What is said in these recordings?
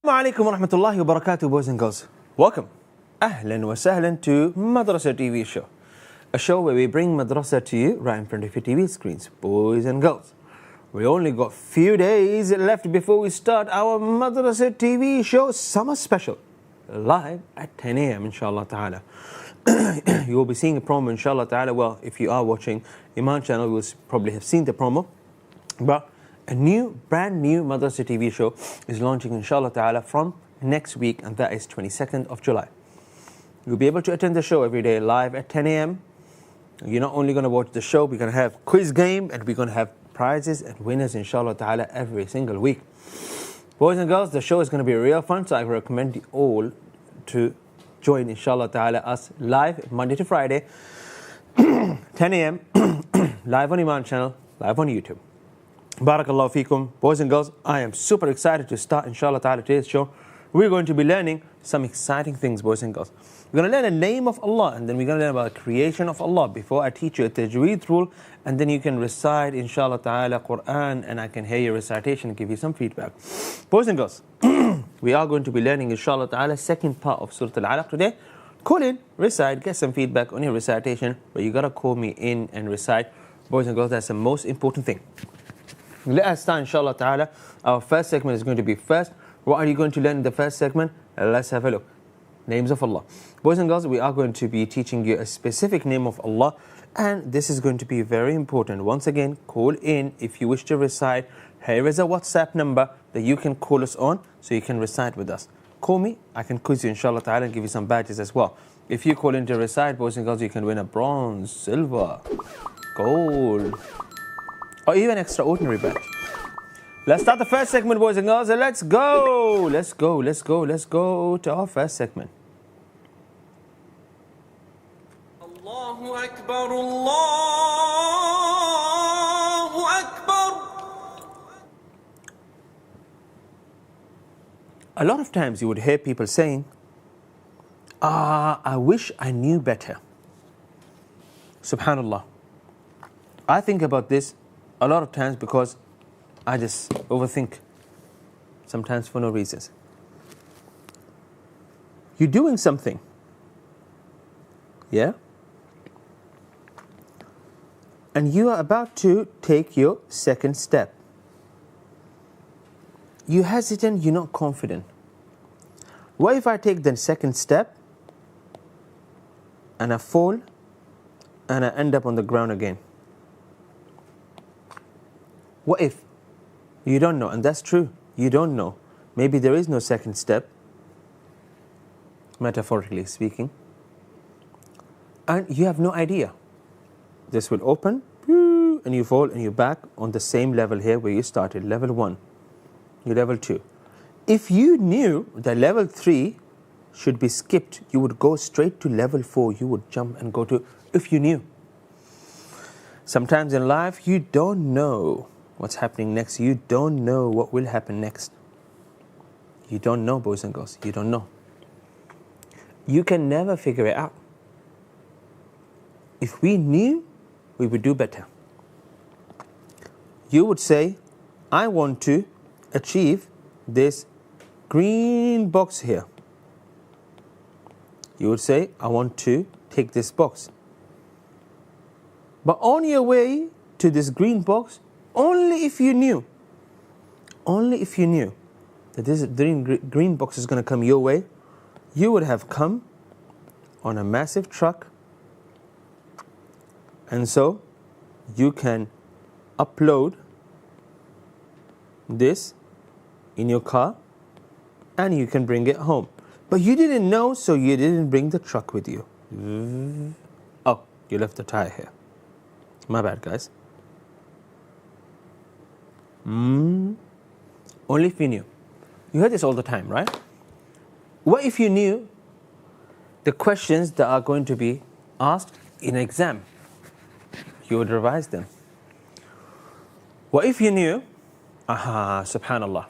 Assalamu alaikum wa rahmatullahi wa barakatuh, boys and girls. Welcome. Ahlan wa sahlan to Madrasah TV show. A show where we bring Madrasah to you right in front of your TV screens, boys and girls. We only got few days left before we start our Madrasah TV show summer special. Live at 10 a.m. inshallah ta'ala. You will be seeing a promo inshallah ta'ala. Well, if you are watching Eman Channel, you will probably have seen the promo. But a brand new Madrasah TV show is launching inshallah ta'ala from next week, and that is 22nd of July. You'll be able to attend the show every day live at 10 a.m. You're not only going to watch the show, we're going to have quiz game and we're going to have prizes and winners inshallah ta'ala every single week. Boys and girls, the show is going to be real fun, so I recommend you all to join inshallah ta'ala us live Monday to Friday, 10 a.m. live on Eman Channel, live on YouTube. Barakallahu feekum. Boys and girls, I am super excited to start inshallah ta'ala today's show. We're going to be learning some exciting things, boys and girls. We're going to learn the name of Allah, and then we're going to learn about the creation of Allah before I teach you a Tajweed rule, and then you can recite inshallah ta'ala Quran, and I can hear your recitation and give you some feedback. Boys and girls, we are going to be learning inshallah ta'ala second part of Surah Al-Alaq today. Call in, recite, get some feedback on your recitation, but you got to call me in and recite. Boys and girls, that's the most important thing. Let us start inshallah ta'ala. Our first segment is going to be first. What are you going to learn in the first segment? Let's have a look. Names of Allah. Boys and girls, we are going to be teaching you a specific name of Allah, and this is going to be very important. Once again, call in if you wish to recite. Here is a WhatsApp number that you can call us on so you can recite with us. Call me, I can quiz you inshallah ta'ala and give you some badges as well. If you call in to recite, boys and girls, you can win a bronze, silver, gold, or even extraordinary badge. Let's start the first segment, boys and girls, and let's go to our first segment. Allahu Akbar, Allahu Akbar. A lot of times you would hear people saying, I wish I knew better. Subhanallah. I think about this a lot of times because I just overthink, sometimes for no reasons. You're doing something, yeah? And you are about to take your second step. You're hesitant, you're not confident. What if I take the second step and I fall and I end up on the ground again? What if? You don't know, and that's true. You don't know. Maybe there is no second step, metaphorically speaking, and you have no idea. This will open, and you fall, and you're back on the same level here where you started, level 1. You're level 2. If you knew that level 3 should be skipped, you would go straight to level 4. You would jump and go to, if you knew. Sometimes in life, you don't know what's happening next. You don't know what will happen next. You don't know, boys and girls. You don't know. You can never figure it out. If we knew, we would do better. You would say, I want to achieve this green box here. You would say, I want to take this box. But on your way to this green box, only if you knew that this green box is going to come your way, you would have come on a massive truck, and so you can upload this in your car and you can bring it home. But you didn't know, so you didn't bring the truck with you. Oh, you left the tire here. My bad, guys. Only if you knew. You hear this all the time, right? What if you knew the questions that are going to be asked in an exam? You would revise them. What if you knew, subhanallah,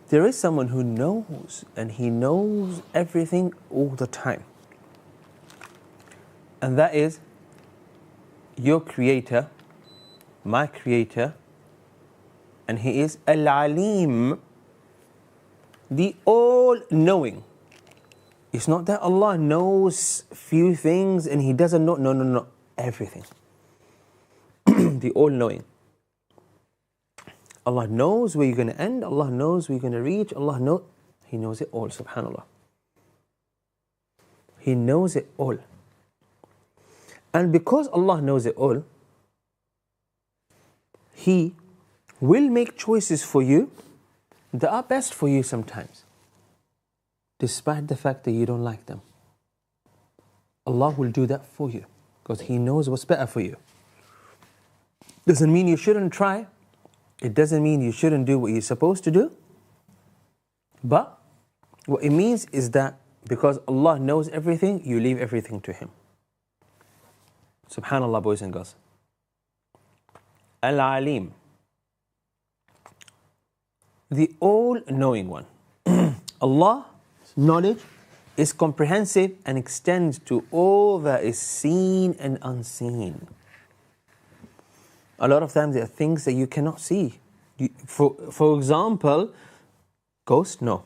there is someone who knows, and he knows everything all the time. And that is your creator, my creator, and he is Al-Alim, the all-knowing. It's not that Allah knows few things and he doesn't know, no, everything. The all-knowing. Allah knows where you're going to end, Allah knows where you're going to reach, He knows it all, subhanAllah. He knows it all. And because Allah knows it all, He will make choices for you that are best for you sometimes, despite the fact that you don't like them. Allah will do that for you because He knows what's better for you. Doesn't mean you shouldn't try. It doesn't mean you shouldn't do what you're supposed to do. But what it means is that because Allah knows everything, you leave everything to Him. Subhanallah, boys and girls. Al-Alim, the all-knowing one. Allah's knowledge is comprehensive and extends to all that is seen and unseen. A lot of times there are things that you cannot see. For example, ghosts? No.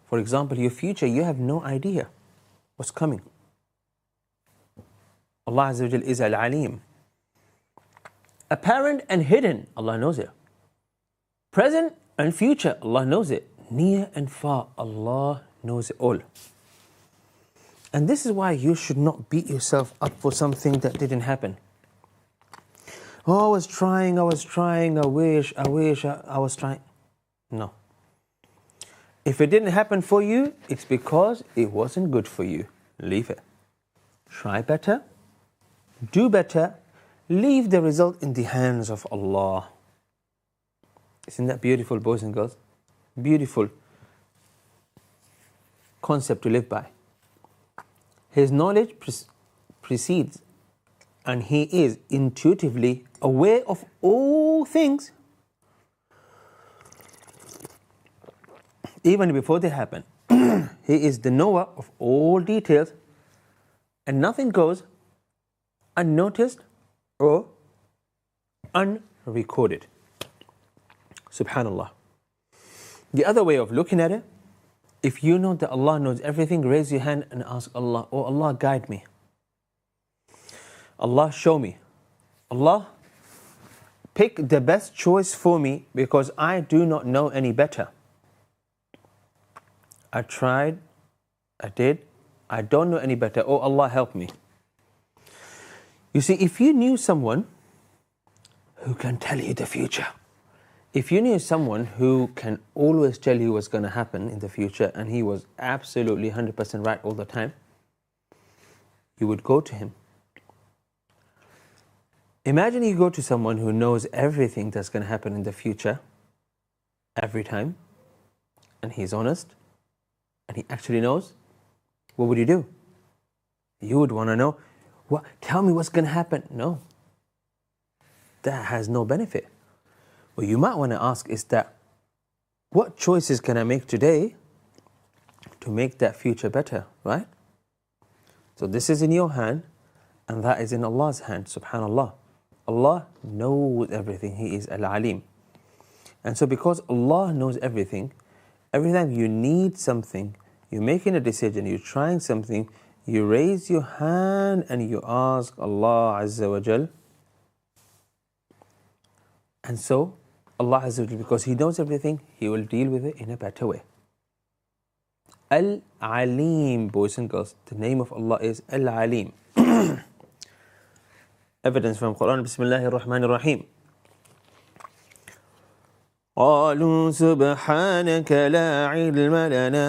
For example, your future, you have no idea what's coming. Allah Azza wa Jal is Al-Alim. Apparent and hidden, Allah knows it. Present and future, Allah knows it. Near and far, Allah knows it all. And this is why you should not beat yourself up for something that didn't happen. Oh, I was trying, I wish, I was trying. No. If it didn't happen for you, it's because it wasn't good for you. Leave it. Try better, do better, leave the result in the hands of Allah. Isn't that beautiful, boys and girls? Beautiful concept to live by. His knowledge precedes, and He is intuitively aware of all things, even before they happen. He is the knower of all details, and nothing goes unnoticed or unrecorded. Subhanallah. The other way of looking at it, if you know that Allah knows everything, raise your hand and ask Allah, oh Allah, guide me. Allah, show me. Allah, pick the best choice for me because I do not know any better. I tried, I did, I don't know any better. Oh Allah, help me. You see, if you knew someone who can tell you the future, if you knew someone who can always tell you what's going to happen in the future and he was absolutely 100% right all the time, you would go to him. Imagine you go to someone who knows everything that's going to happen in the future every time, and he's honest, and he actually knows. What would you do? You would want to know, what? Tell me what's going to happen. No. That has no benefit. What you might want to ask is that, what choices can I make today to make that future better, right? So this is in your hand, and that is in Allah's hand, subhanallah. Allah knows everything. He is Al-Alim. And so because Allah knows everything, every time you need something, you're making a decision, you're trying something, you raise your hand and you ask Allah Azza wa Jal. And so Allah Azza wa Jal, because He knows everything, He will deal with it in a better way. Al-Alim, boys and girls, the name of Allah is Al-Alim. Evidence from Quran, Bismillahir Rahmanir Rahim. قالوا سبحانك لا علم لنا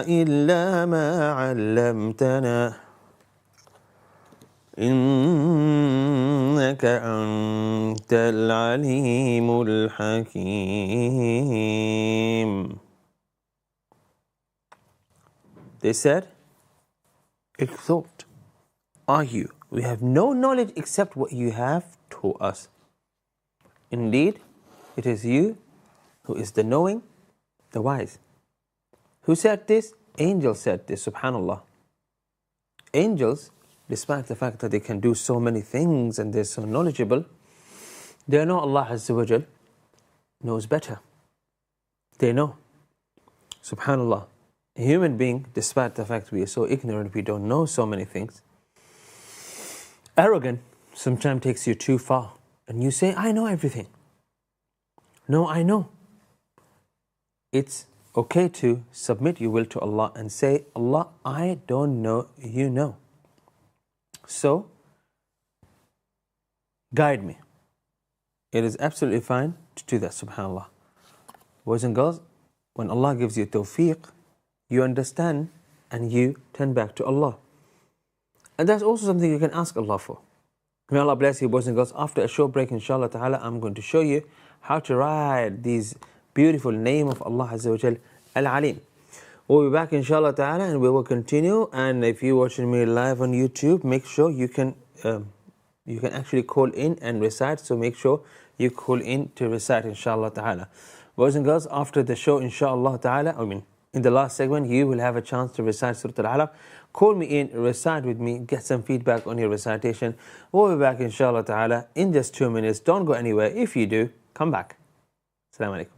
إلا ما علمتنا إنك أنت العليم الحكيم. They said, exalt are you. We have no knowledge except what you have taught us. Indeed, it is you who is the knowing, the wise. Who said this? Angels said this, subhanallah. Angels, despite the fact that they can do so many things and they're so knowledgeable, they know Allah Azza wa Jal knows better. They know. Subhanallah. A human being, despite the fact we are so ignorant, we don't know so many things, arrogant sometimes takes you too far. And you say, I know everything. No, I know. It's okay to submit your will to Allah and say, Allah, I don't know, you know. So, guide me. It is absolutely fine to do that, subhanAllah. Boys and girls, when Allah gives you tawfiq, you understand and you turn back to Allah. And that's also something you can ask Allah for. May Allah bless you, boys and girls. After a short break, inshallah ta'ala, I'm going to show you how to write these beautiful name of Allah Azza wa Jal, Al-Alim. We'll be back inshallah ta'ala and we will continue. And if you're watching me live on YouTube, make sure you can actually call in and recite. So make sure you call in to recite inshallah ta'ala. Boys and girls, after the show inshallah ta'ala, in the last segment, you will have a chance to recite Surah Al-Alaq. Call me in, recite with me, get some feedback on your recitation. We'll be back inshallah ta'ala in just 2 minutes. Don't go anywhere. If you do, come back. Assalamu alaikum.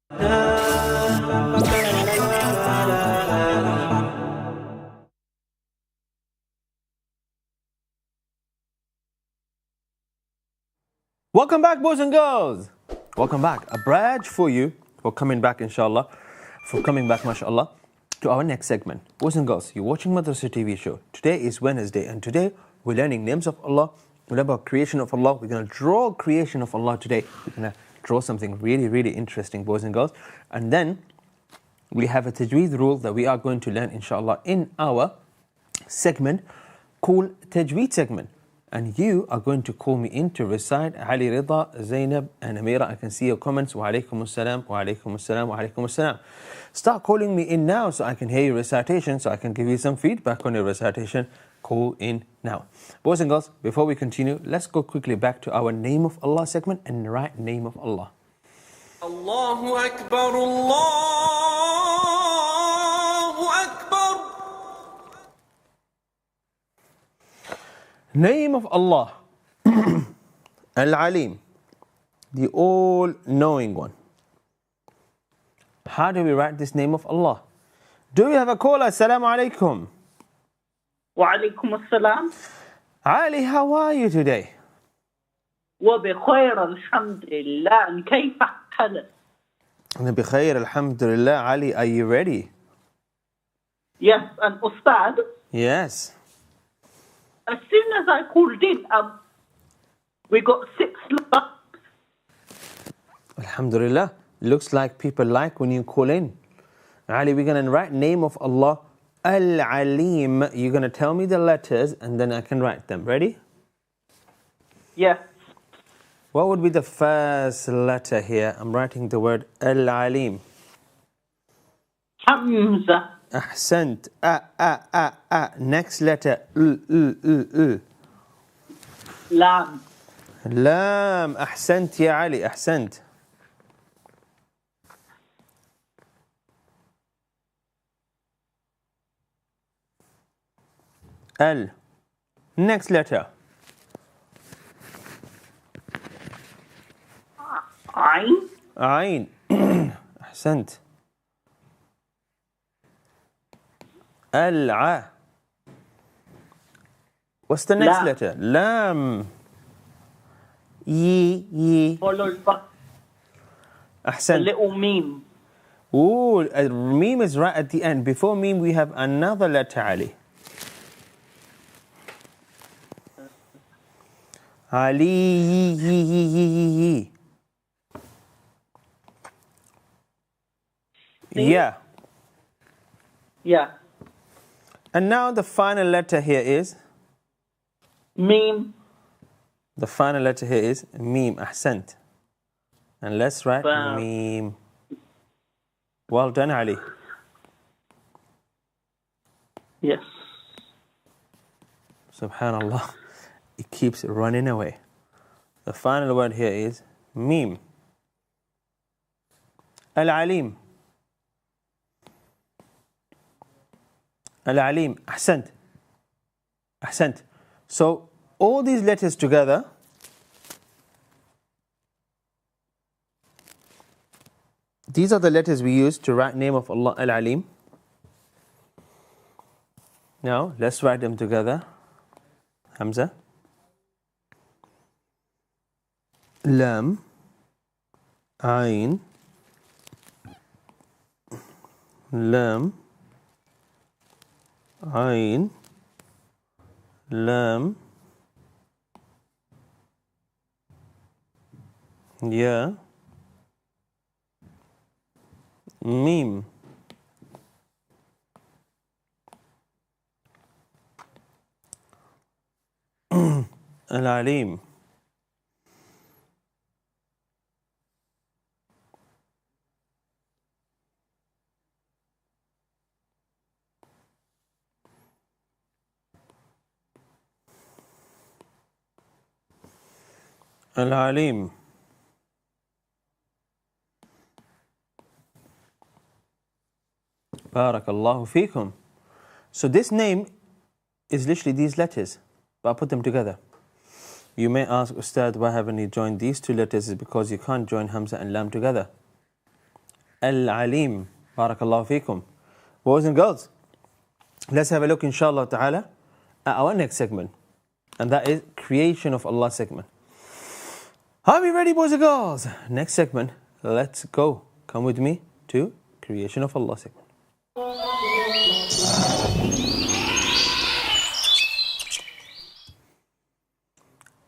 Welcome back, boys and girls. Welcome back. A badge for you for coming back, inshallah. For coming back, mashallah, to our next segment. Boys and girls, you're watching Madrasah TV show. Today is Wednesday, and today we're learning names of Allah. We're learning about creation of Allah. We're going to draw creation of Allah today. We're going to draw something really, really interesting, boys and girls. And then we have a Tajweed rule that we are going to learn, inshallah, in our segment called Tajweed segment. And you are going to call me in to recite. Ali Rida, Zainab and Amira, I can see your comments. Wa alaikum assalam, wa alaikum assalam, wa alaikum assalam. Start calling me in now so I can hear your recitation, so I can give you some feedback on your recitation. Call in now. Boys and girls, before we continue, let's go quickly back to our Name of Allah segment and write Name of Allah. Allahu Akbar, Allahu Akbar. Name of Allah, Al-Alim, the all-knowing one. How do we write this name of Allah? Do we have a caller? Assalamu alaikum. Wa alaikum assalam. Ali, how are you today? وبخير الحمد لله. كيف حالك؟ أنا بخير الحمد لله. Ali, are you ready? Yes, and Ustad, Yes. as soon as I called in, we got 6 likes. Alhamdulillah. Looks like people like when you call in. Ali, we're going to write name of Allah, Al-Alim. You're going to tell me the letters and then I can write them. Ready? Yes. What would be the first letter here? I'm writing the word Al-Alim. Hamza. Ahsant. Next letter. Lam. Lam. Ahsant ya Ali. Ahsant. Al. Next letter. Ain. Ain. Ahsant. Al-A. What's the next Lam. letter? Lam. Ye. Followed by a Ahsant. little meme. Ooh, meme is right at the end. Before meme, we have another letter, Ali. Ali. Yeah. Yeah. And now the final letter here is? Meme. The final letter here is meme. Ahsant. And let's write Wow. meme. Well done, Ali. Yes. Subhanallah. It keeps running away. The final word here is meme. Al-Alim. Al-Alim. Ahsant. Ahsant. So all these letters together these are the letters we use to write name of Allah, Al-Alim. Now let's write them together. Hamza. Lam. Ain. Lam. Ain. Lam. Ya. Mim. Al-Alim. Al-Alim. Barakallahu feekum. So this name is literally these letters, but I put them together. You may ask, Ustad, why haven't you joined these two letters? Is because you can't join Hamza and Lam together. Al-Alim. Barakallahu feekum. Boys and girls, let's have a look, inshallah ta'ala, at our next segment. And that is Creation of Allah segment. Are we ready, boys and girls? Next segment, let's go. Come with me to Creation of Allah segment.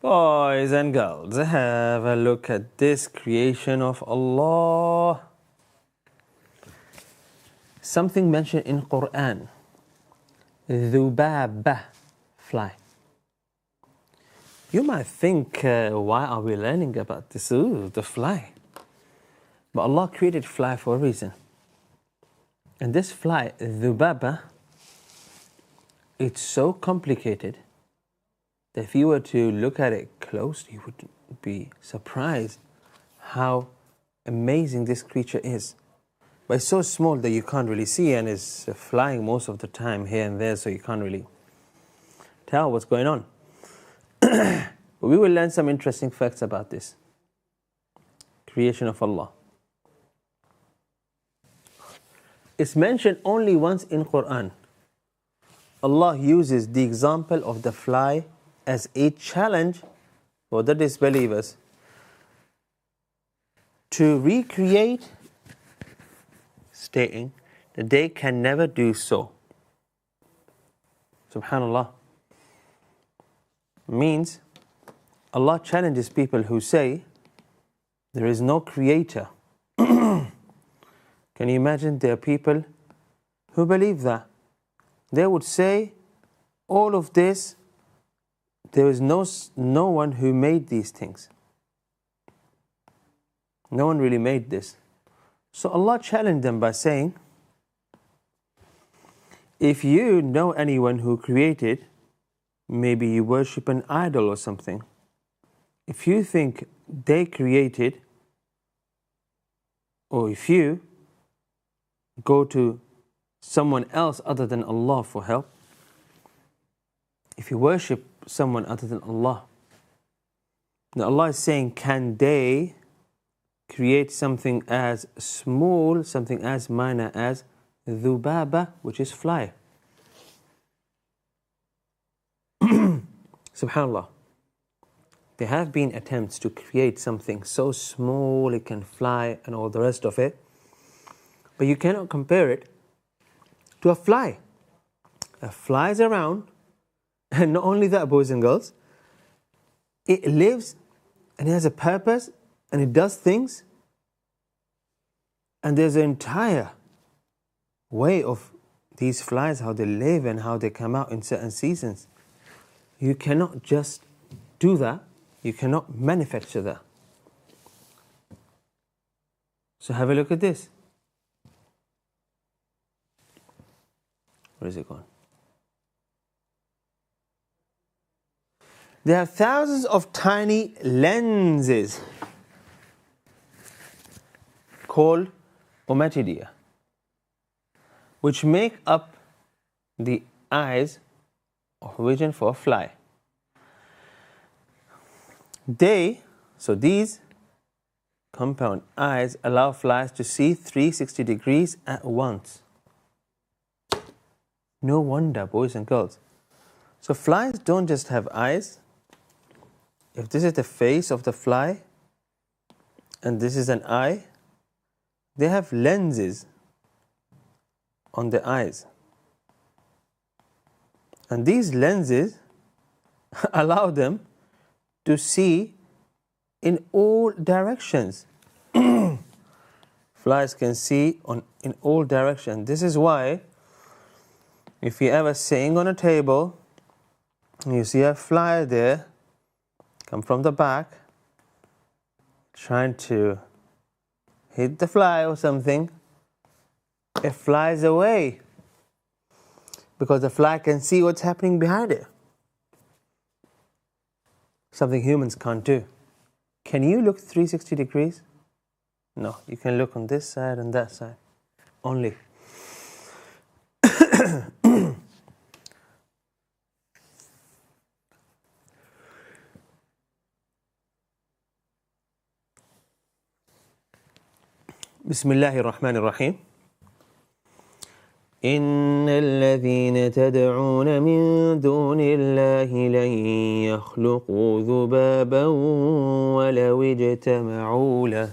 Boys and girls, have a look at this creation of Allah. Something mentioned in Quran. Dhubaba, fly. You might think, why are we learning about this? Ooh, the fly. But Allah created fly for a reason. And this fly, dhubaba, it's so complicated that if you were to look at it closely, you would be surprised how amazing this creature is. But it's so small that you can't really see, and it's flying most of the time here and there, so you can't really tell what's going on. But we will learn some interesting facts about this creation of Allah. It's mentioned only once in Quran. Allah uses the example of the fly as a challenge for the disbelievers to recreate, stating that they can never do so. Subhanallah. Means Allah challenges people who say there is no creator. Can you imagine? There are people who believe that. They would say all of this, there is no one who made these things. No one really made this. So Allah challenged them by saying, if you know anyone who created, maybe you worship an idol or something. If you think they created, or if you go to someone else other than Allah for help, if you worship someone other than Allah, now Allah is saying, can they create something as small, something as minor as dhubaba, which is fly? Subhanallah. There have been attempts to create something so small it can fly and all the rest of it, but you cannot compare it to a fly. A fly is around, and not only that, boys and girls, it lives and it has a purpose and it does things, and there's an entire way of these flies, how they live and how they come out in certain seasons. You cannot just do that. You cannot manufacture that. So have a look at this. Where is it gone? There are thousands of tiny lenses called ommatidia, which make up the eyes of vision for a fly. These compound eyes allow flies to see 360 degrees at once. No wonder, boys and girls. So flies don't just have eyes. If this is the face of the fly and this is an eye, they have lenses on the eyes. And these lenses allow them to see in all directions. Flies can see in all directions. This is why if you're ever sitting on a table and you see a fly there, come from the back, trying to hit the fly or something, it flies away because the fly can see what's happening behind it. Something humans can't do. Can you look 360 degrees? No, you can look on this side and that side only. بسم الله الرحمن الرحيم. إن الذين تدعون من دون الله لن يخلقوا ذبابا ولو اجتمعوا له.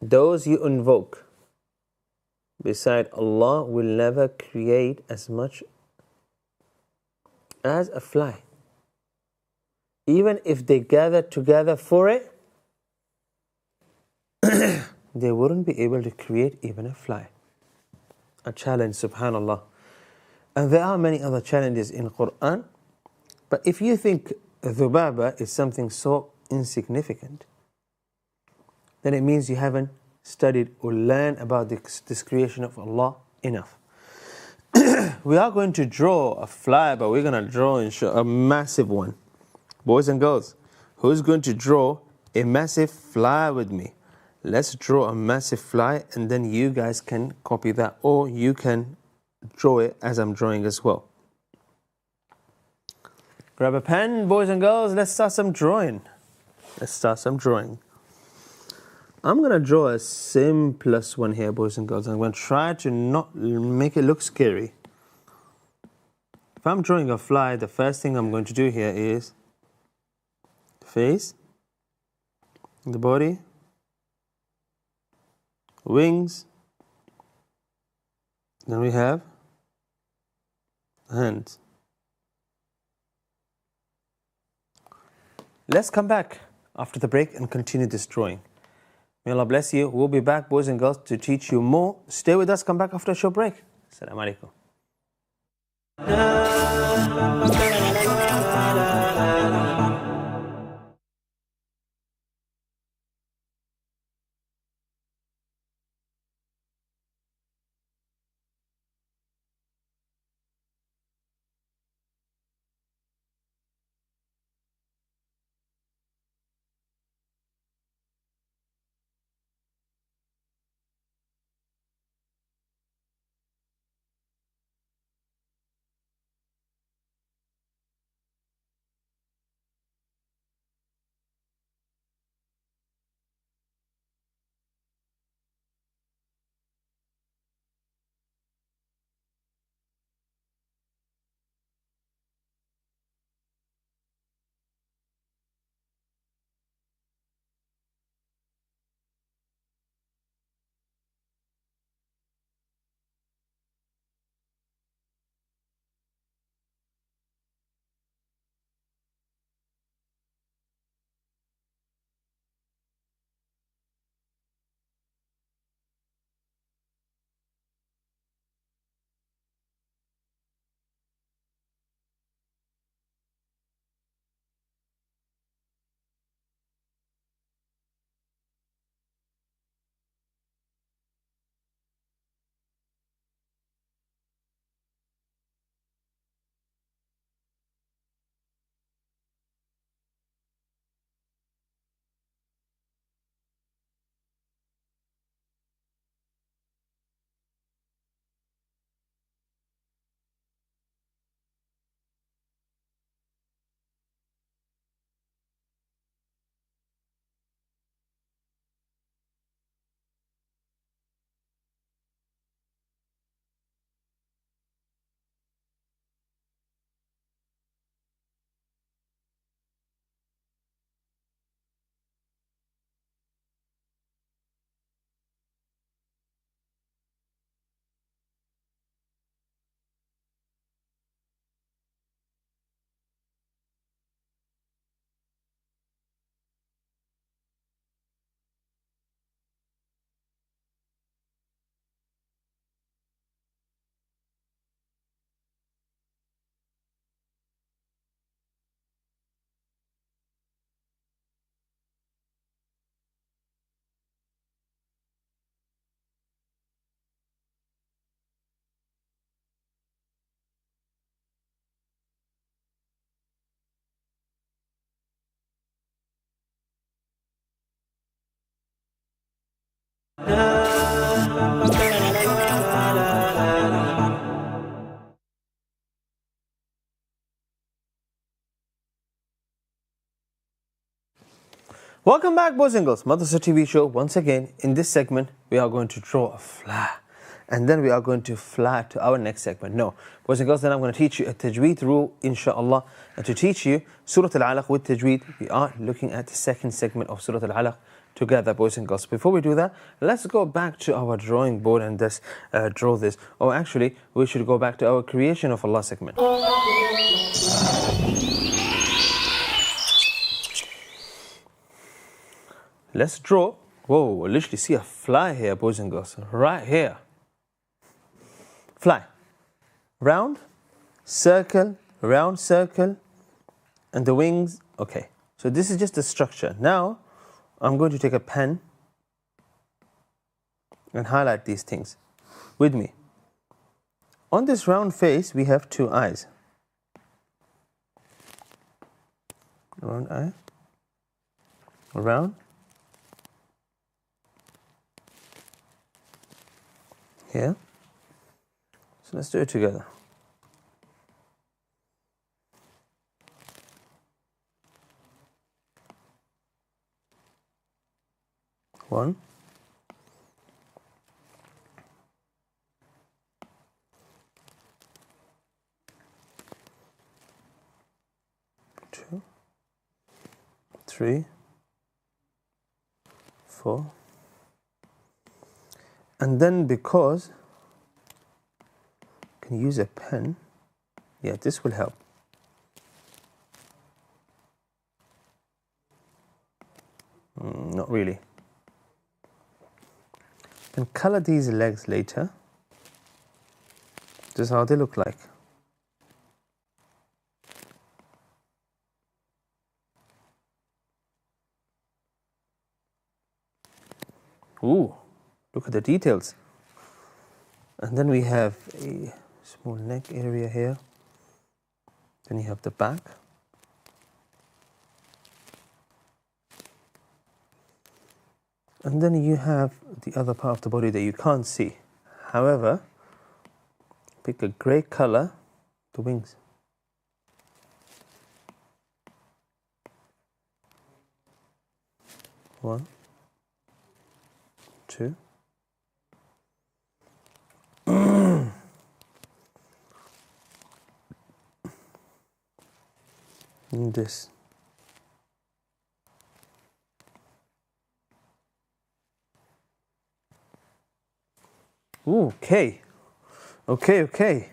Those you invoke beside Allah will never create as much as a fly. Even if they gather together for it, they wouldn't be able to create even a fly. A challenge, subhanallah. And there are many other challenges in Quran. But if you think dhubaba is something so insignificant, then it means you haven't studied or learned about this creation of Allah enough. We are going to draw a fly, but we're going to draw a massive one. Boys and girls, who's going to draw a massive fly with me? Let's draw a massive fly, and then you guys can copy that, or you can draw it as I'm drawing as well. Grab a pen, boys and girls, let's start some drawing. I'm going to draw a simplest one here, boys and girls. I'm going to try to not make it look scary. If I'm drawing a fly, the first thing I'm going to do here is the face, the body, wings, then we have hands. Let's come back after the break and continue this drawing. May Allah bless you. We'll be back, boys and girls, to teach you more. Stay with us. Come back after a short break. Assalamu alaikum. Welcome back, boys and girls. Madrasah TV show. Once again, in this segment, we are going to draw a fly. And then we are going to fly to our next segment. No, boys and girls, then I'm going to teach you a Tajweed rule, inshallah. And to teach you Surah Al-Alaq with Tajweed, we are looking at the second segment of Surah Al-Alaq together, boys and girls. Before we do that, let's go back to our drawing board and just draw this. Or actually, we should go back to our creation of Allah segment. Let's draw. Whoa, I literally see a fly here, boys and girls. Right here. Fly. Round, circle, round, circle, and the wings. Okay, so this is just the structure. Now, I'm going to take a pen and highlight these things with me. On this round face, we have two eyes. Round eye. Round. Here. So let's do it together. One. Two. Three. Four. And then because you can use a pen, yeah, this will help. Not really. You can color these legs later. This is how they look like. Ooh, look at the details. And then we have a small neck area here. Then you have the back. And then you have the other part of the body that you can't see. However, pick a grey color, the wings. One, two. And this. Ooh, okay. Okay.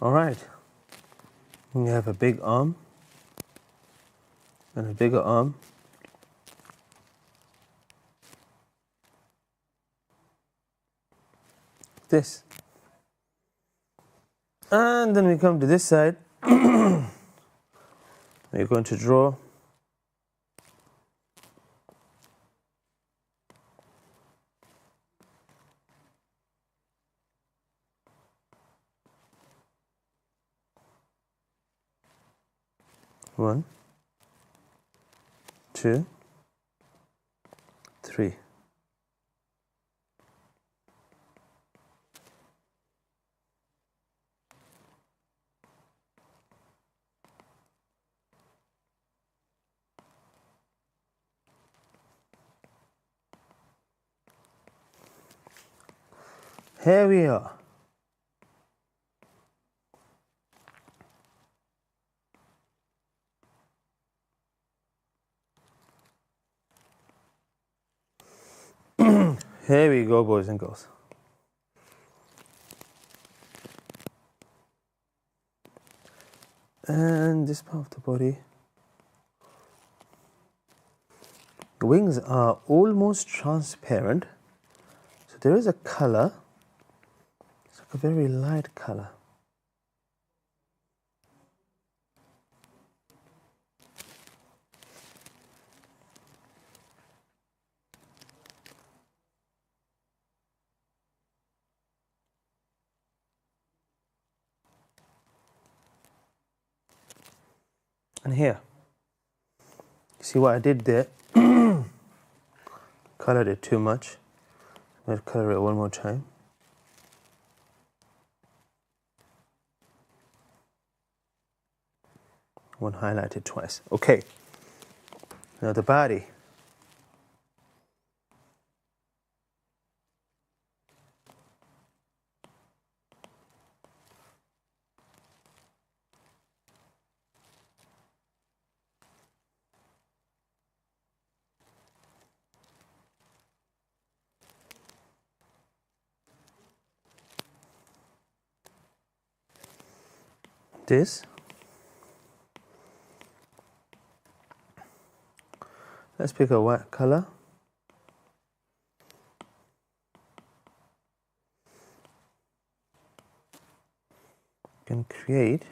All right. You have a big arm and a bigger arm. This. And then we come to this side. We're going to draw one, two, three. Here we are. Here we go, boys and girls. And this part of the body. The wings are almost transparent. So there is a color. It's like a very light color. And here, you see what I did there? Colored it too much. I'm going to color it one more time. One highlighted twice. Okay. Now the body. This. Let's pick a white color. Can create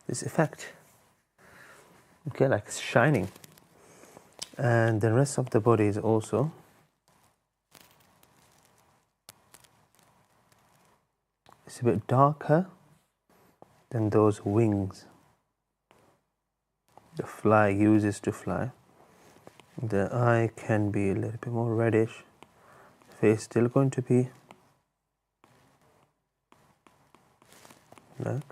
this effect. Okay, like it's shining. And the rest of the body is also it's a bit darker than those wings the fly uses to fly. The eye can be a little bit more reddish. The face still going to be black.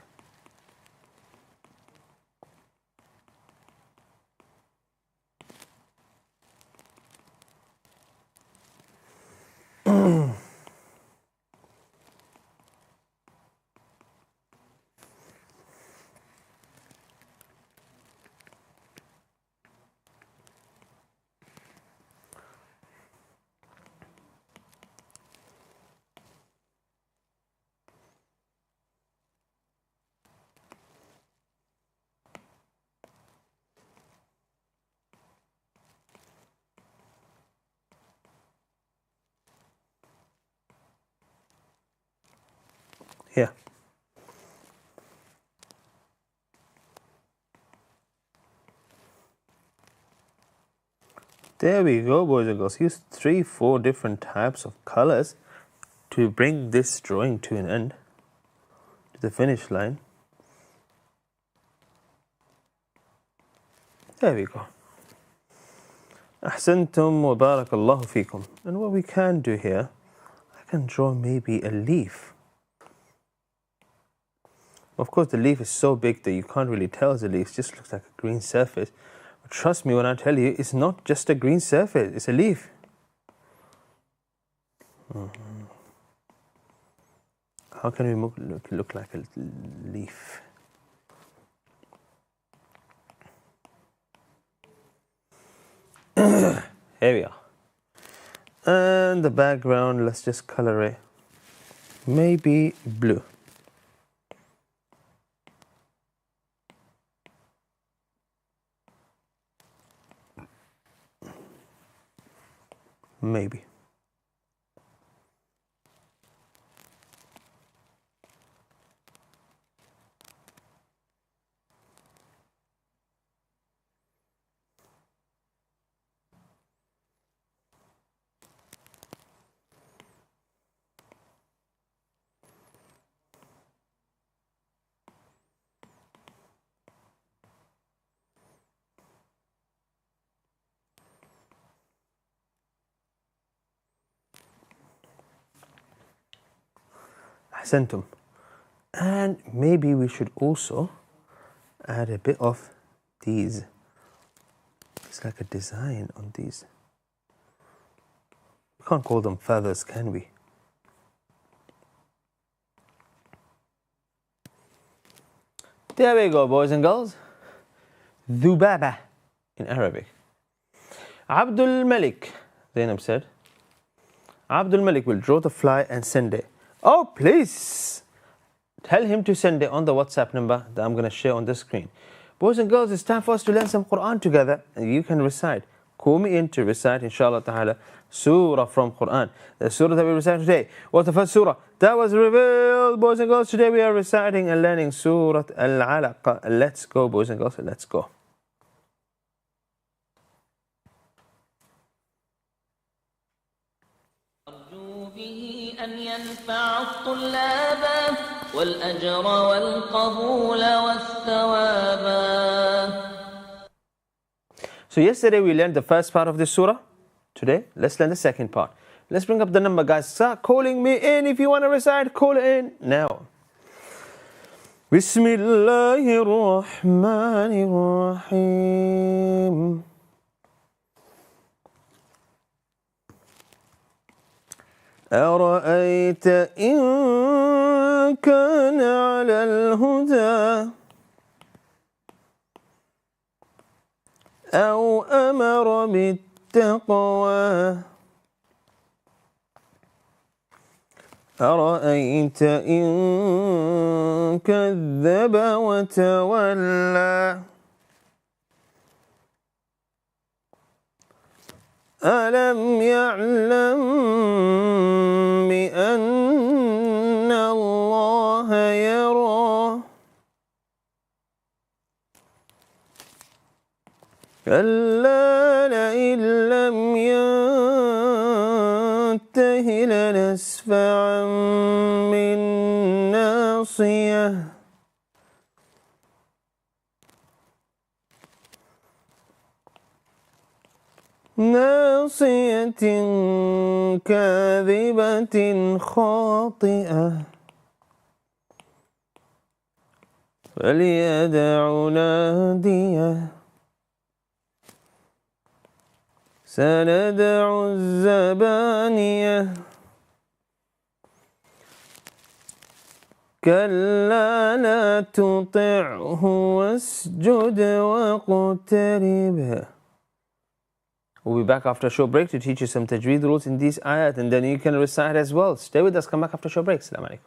Here. There we go, boys and girls. Use 3-4 different types of colors to bring this drawing to an end, to the finish line. There we go. Ahsantum wa barakallahu fikum. And what we can do here, I can draw maybe a leaf. Of course, the leaf is so big that you can't really tell it's a leaf. It just looks like a green surface. But trust me when I tell you, it's not just a green surface. It's a leaf. How can we look like a leaf? Here we are. And the background, let's just color it. Maybe blue. Maybe. Ahsantum. And maybe we should also add a bit of these. It's like a design on these. We can't call them feathers, can we? There we go, boys and girls. Dhubaba in Arabic. Abdul Malik, Zainab said. Abdul Malik will draw the fly and send it. Oh, please tell him to send it on the WhatsApp number that I'm going to share on the screen. Boys and girls, it's time for us to learn some Quran together. And you can recite. Call me in to recite, inshallah ta'ala, surah from Quran. The surah that we recite today was the first surah that was revealed. Boys and girls, today we are reciting and learning Surah Al-Alaq. Let's go, boys and girls, let's go. أن ينفع الطلاب والأجر والقبول والثواب. So yesterday we learned the first part of this surah. Today, let's learn the second part. Let's bring up the number, guys. Start calling me in if you want to recite. Call in now. بسم الله الرحمن الرحيم. أرأيت إن كان على الهدى أو أمر بالتقوى أرأيت إن كذب وتولى ألم يعلم بأن الله يرى كلا لئن لم ينته لنسفعا بالناصية ناصية كاذبة خاطئة فليدع ناديه سندع الزبانية كلا لا تطعه واسجد واقترب. We'll be back after a short break to teach you some Tajweed rules in these ayat, and then you can recite as well. Stay with us, come back after a short break. Assalamu alaikum.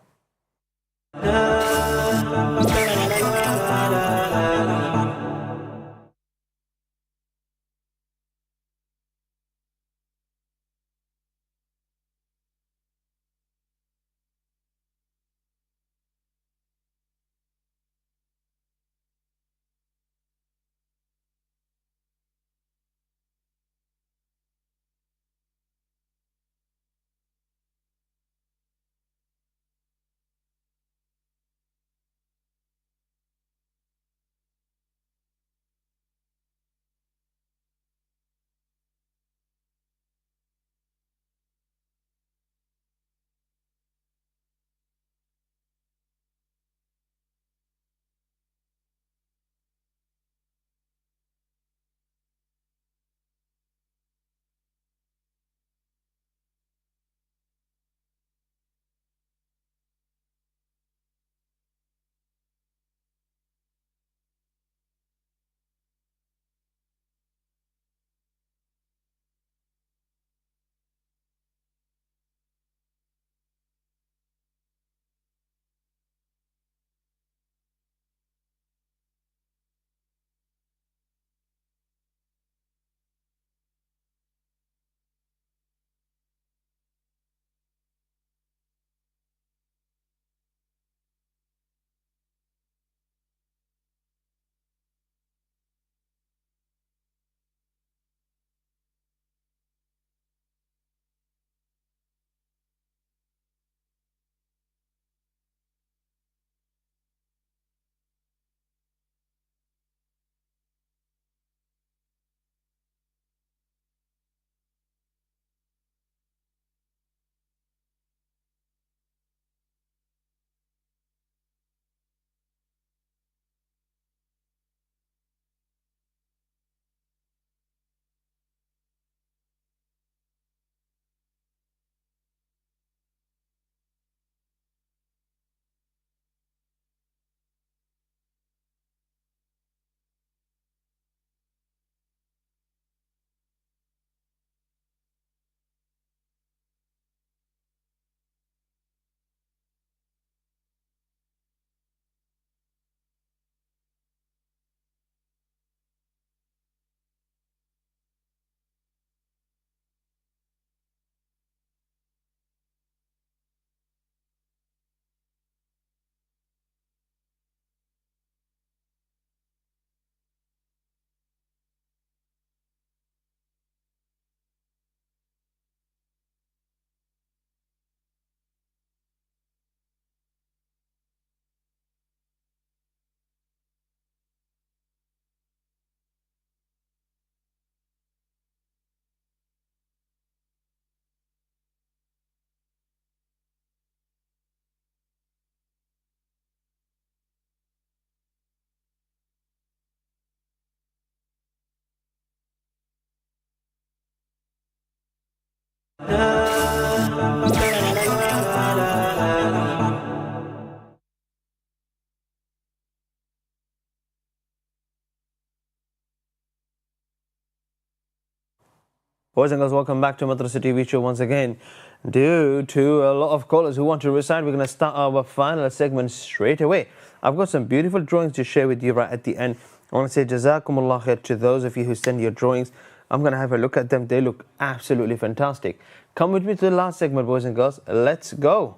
Boys and girls, welcome back to Madrasah TV show once again. Due to a lot of callers who want to recite, we're going to start our final segment straight away. I've got some beautiful drawings to share with you right at the end. I want to say Jazakumullah khair to those of you who send your drawings. I'm going to have a look at them. They look absolutely fantastic. Come with me to the last segment, boys and girls. Let's go.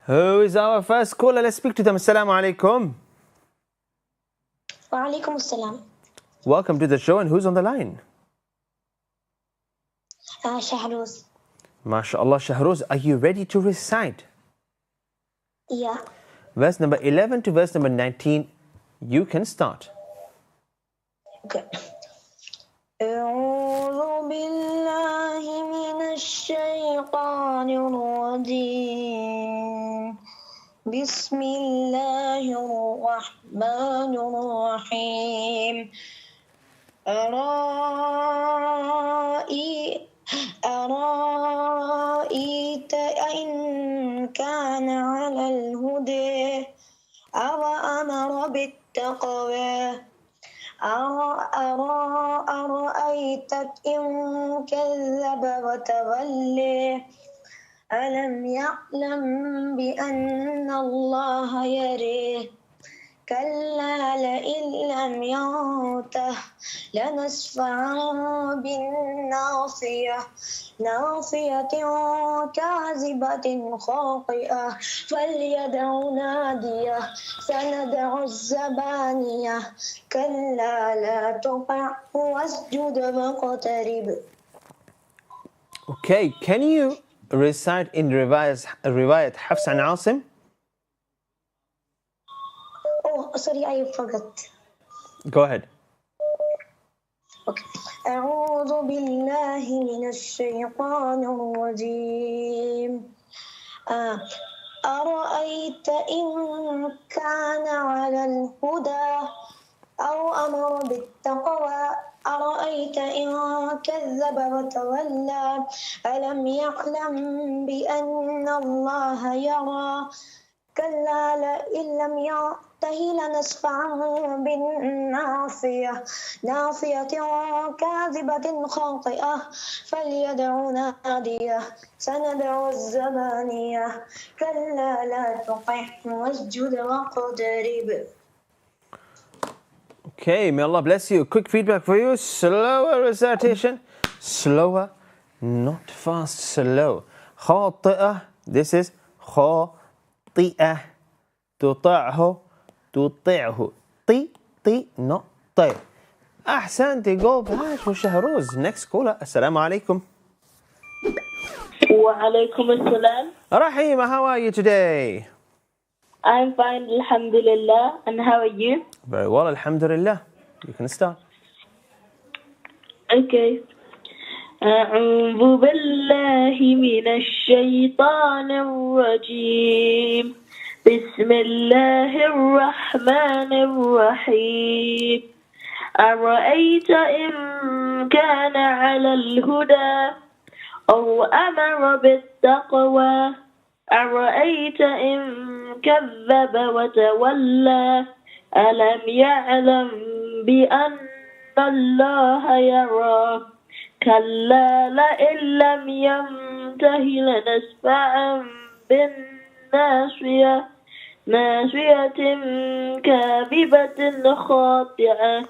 Who is our first caller? Let's speak to them. Assalamu alaikum. Wa alaikum assalam. Welcome to the show. And who's on the line? Shahruz. MashaAllah, Shahruz, are you ready to recite? Yeah. Verse number 11 to verse number 19. You can start. Okay. أعوذ بالله من الشيطان الرجيم بسم الله الرحمن الرحيم أرأيت إن كان على الهدى أو أمر بالتقوى أرأيتك إن كذب وتولى ألم يعلم بأن الله يريه كلا لئن لم ينته لنسفعا بالناصية ناصية كاذبة خاطئة فليدع ناديه سندع الزبانية كلا لا تطع واسجد واقترب. Okay, can you recite in Riwayat Hafs and Asim? Oh, sorry, I forgot. Go ahead. Okay. أعوذ بالله من الشيطان الرجيم أرأيت إن كان على الهدى أو أمر بالتقوى أرأيت إن كذب وتولى ألم يعلم بأن الله يرى كلا لئن لم ينته لنسفعا بالناصية ناصية كاذبة خاطئة فليدع ناديه سندع الزبانية كلا لا تطعه واسجد واقترب. Okay, may Allah bless you. Quick feedback for you. Slower recitation. Slower, not fast, slow. خاطئة. This is خاطئة. تطعه تطعه. طي not طي. أحسنتي. Go back for Shahruz. Next caller. Assalamu alaikum. Wa alaikum assalam. Rahima, how are you today? I'm fine, alhamdulillah. And how are you? Very well, alhamdulillah. You can start. Okay. أعوذ بالله من الشيطان الرجيم بسم الله الرحمن الرحيم أرأيت إن كان على الهدى أو أمر بالتقوى أرأيت إن كذب وتولى ألم يعلم بأن الله يرى كلا لئن لم ينته لنسفعا بالناصية ناصية كاذبة خاطئة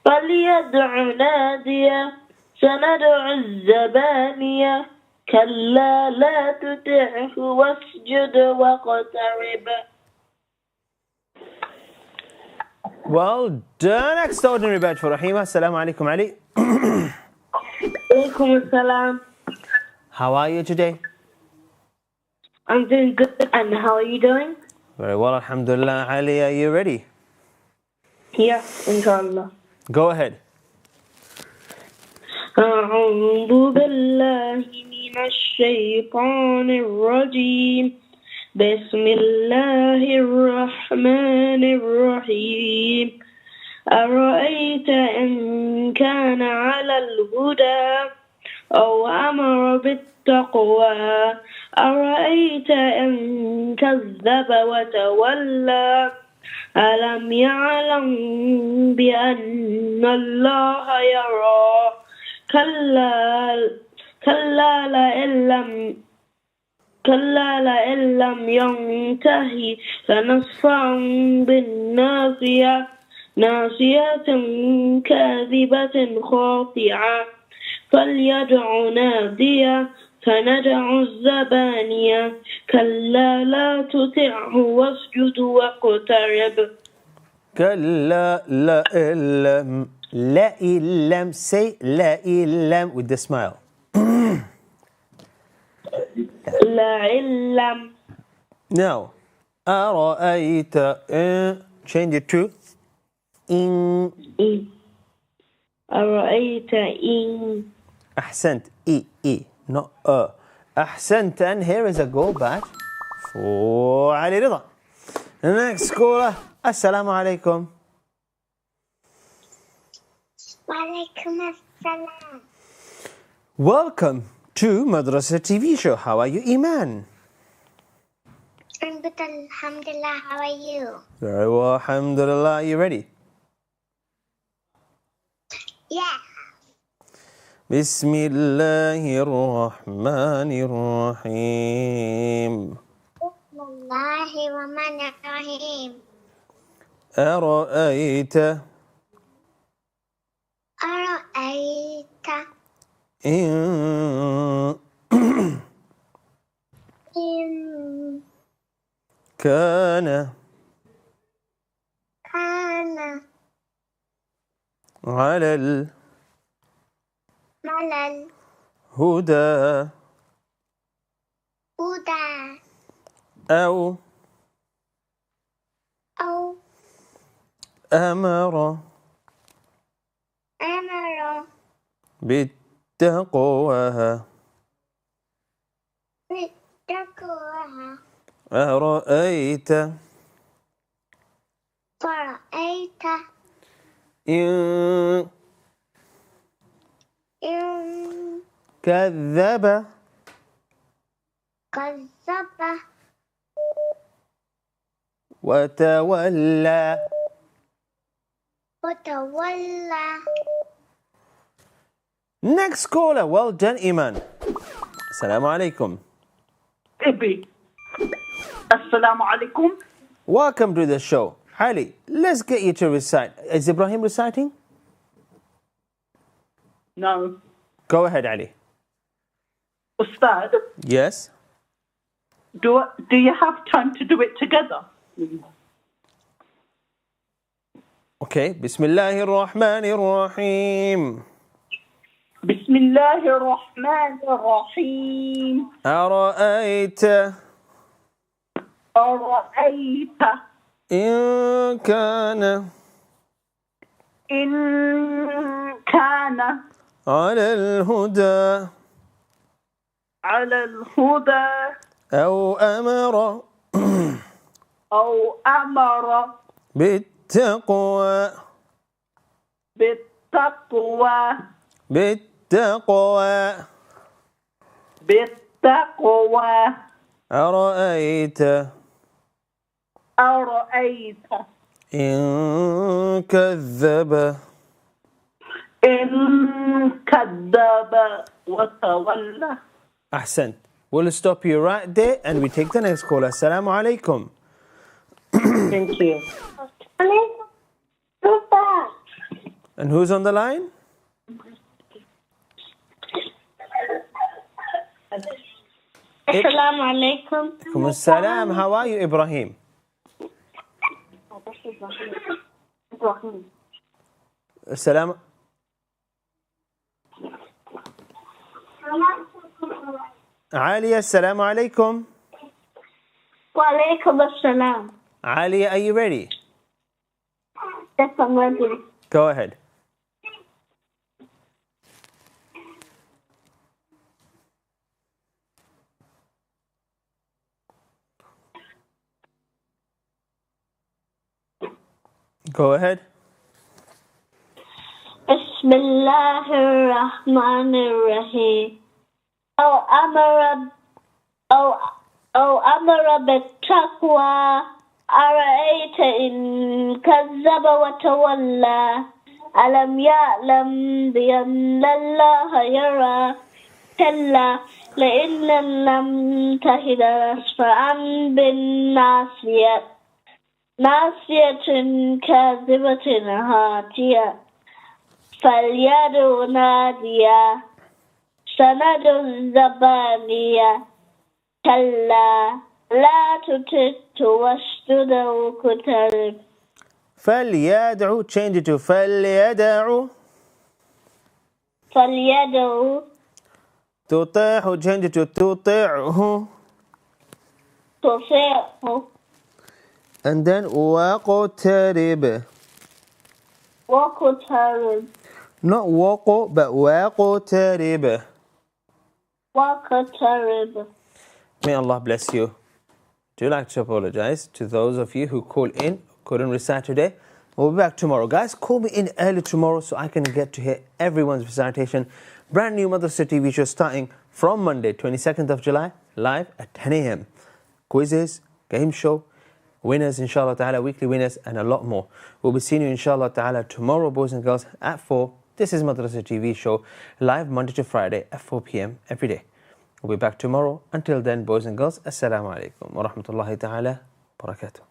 فليدع ناديه سندع الزبانية كلا لا تطعه واسجد واقترب. Well done. Extraordinary badge for Rahima. Assalamu alaikum, Ali. Alaikum assalam. How are you today? I'm doing good, and how are you doing? Very well, alhamdulillah. Ali, are you ready? Yeah, inshallah. Go ahead. أعوذ بالله من الشيطان الرجيم بسم الله الرحمن الرحيم أرأيت إن كان على الهدى أو أمر بالتقوى أرأيت إن كذب وتولى ألم يعلم بأن الله يرى كلا لئن لم ينتهي لنصفعا بالناصية ناصية كاذبة خاطعة فليدع نادية سندع الزبانية كلا لا تطعه واسجد واقترب كلا لئن لم say لئن لم with the smile لئن لم now أرأيت change it to إن أرأيت إن أحسنت not أحسنت and here is a go back for علي رضا. The next caller. السلام عليكم. وعليكم السلام. Welcome to Madrasah TV show. How are you, Eman? I'm good, alhamdulillah. How are you? Very well, alhamdulillah. Are you ready? Yeah. بسم الله الرحمن الرحيم. بسم الله الرحمن الرحيم. أرأيت إن كان على الهدى أو أمر بالتقوى أرأيت إن كذب وتولى Next caller. Well done, Eman. Assalamu alaikum. Ibi. Assalamu alaikum. Welcome to the show. Ali, let's get you to recite. Is Ibrahim reciting? No. Go ahead, Ali. Ustad, Yes. do you have time to do it together? Okay. Bismillahir Rahmanir Rahim. بسم الله الرحمن الرحيم أرأيت إن كان على الهدى أو أمر بالتقوى أرأيت إن كذب وتولى. أحسنت. We'll stop you right there and we take the next call. Assalamu alaikum. Thank you. And who's on the line? Assalamu alaikum. Alaikum assalam. How are you, Ibrahim? Assalam. Ali, assalamu alaikum. Wa alaikum assalam. Ali, are you ready? Yes, I'm ready. Go ahead. Go ahead. بسم الله الرحمن الرحيم أو أمر بالتقوى أرأيت إن كذب وتولى ألم يعلم بأن الله يرى كلا لئن لم تهد لنسفعا بالناصية ناصية كاذبة هاتية فليدع ناديا سندع الزبانية كلا لا تطعه واسجد واقترب فليدعو. Change it to فليدعو. فليدع تطيعه. Change it to تطيعه. تطيعه And then واقترب. واقترب Not وقو but واقترب. واقترب. May Allah bless you. Do like to apologize to those of you who called in, couldn't recite today. We'll be back tomorrow. Guys, call me in early tomorrow so I can get to hear everyone's recitation. Brand new Madrasah TV show starting from Monday, 22nd of July, live at 10 a.m. Quizzes, game show, winners inshallah ta'ala, weekly winners, and a lot more. We'll be seeing you inshallah ta'ala tomorrow, boys and girls, at 4. This is Madrasah TV show, live Monday to Friday at 4 p.m. every day. We'll be back tomorrow. Until then, boys and girls, Assalamu alaikum wa rahmatullahi ta'ala wa barakatuh.